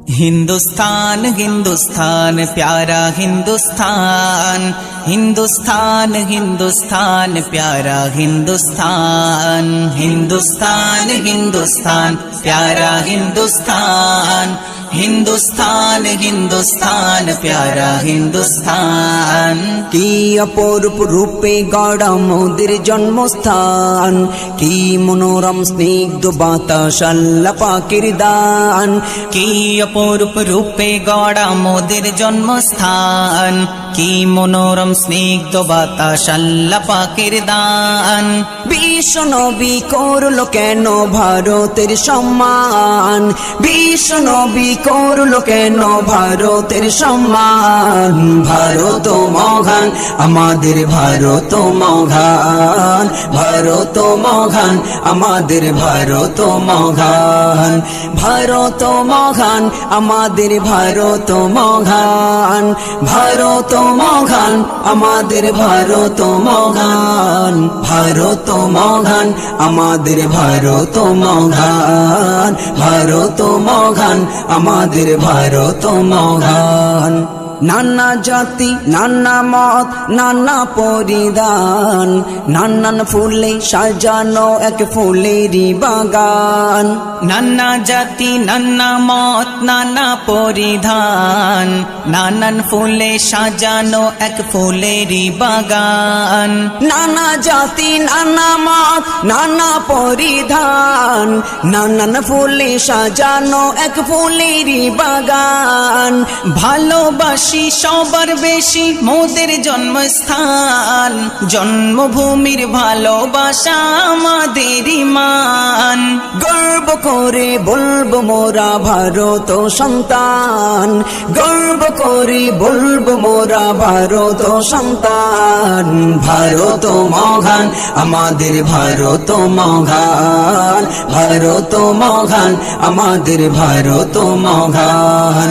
हिंदुस्तान हिंदुस्तान प्यारा हिंदुस्तान, हिंदुस्तान हिंदुस्तान प्यारा हिंदुस्तान, हिंदुस्तान हिंदुस्तान प्यारा हिंदुस्तान, हिंदुस्तान हिंदुस्तान प्यारा हिंदुस्तान। की অপরূপ রূপে গড়া মোদের জন্মস্থান, কি মনোরম স্নিগ্ধ বাতাস আল্লাহ পাকের দান। কি অপরূপ রূপে গড়া মোদের জন্মস্থান, কি মনোরম স্নিগ্ধ বাতাস আল্লাহ পাকের দান। বিশ্ব নবী করলো কেন ভারতের সম্মান, বিশ্ব নবী করলো কেন ভারতের সম্মান। ভারত মহান আমাদের ভারত মহান, ভারত মহান আমাদের ভারত মহান, ভারত মহান আমাদের ভারত মহান, ভারত মহান আমাদের ভারত মহান, ভারত মহান আমাদের ভারত মহান, ভারত মহান আমাদের ভারত মহান। নানা জাতি নানা মত নানা পরিধান, নানান ফুলে সাজানো এক ফুলেরই বাগান। নানা জাতি নানা মত নানা পরিধান, নানান ফুলে সাজানো এক ফুলেরই বাগান। নানা জাতি নানা মত নানা পরিধান, নানান ফুলে সাজানো এক ফুলেরই বাগান। ভালোবাসি সবার বেশি মোদের জন্মস্থান, জন্মভূমির ভালোবাসা আমাদের ইমান। গর্ব করে বলবো মোরা ভারত সন্তান, গর্ব করে বলবো মোরা ভারত সন্তান। ভারত মহান আমাদের ভারত মহান, ভারত মহান আমাদের ভারত মহান,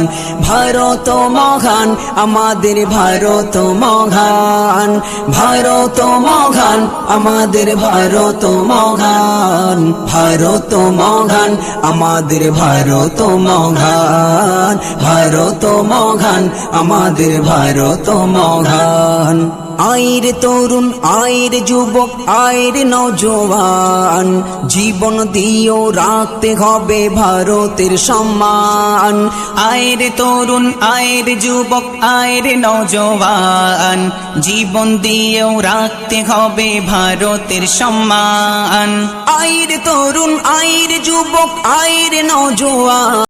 ভারত মহান আমাদের ভারত মহান, ভারত মহান আমাদের ভারত মহান, ভারত মহান আমাদের ভারত মহান, ভারত মহান আমাদের ভারত মহান। আয়ের তরুণ আয়ের যুবক আয়ের নওজোয়ান, জীবন দিয়েও রাখতে হবে ভারতের সম্মান। আয়ের তরুণ আয়ের যুবক আয়ের নওজোয়ান, জীবন দিয়েও রাখতে হবে ভারতের সম্মান। আয়ের তরুণ আয়ের যুবক আয়ের নওজোয়ান।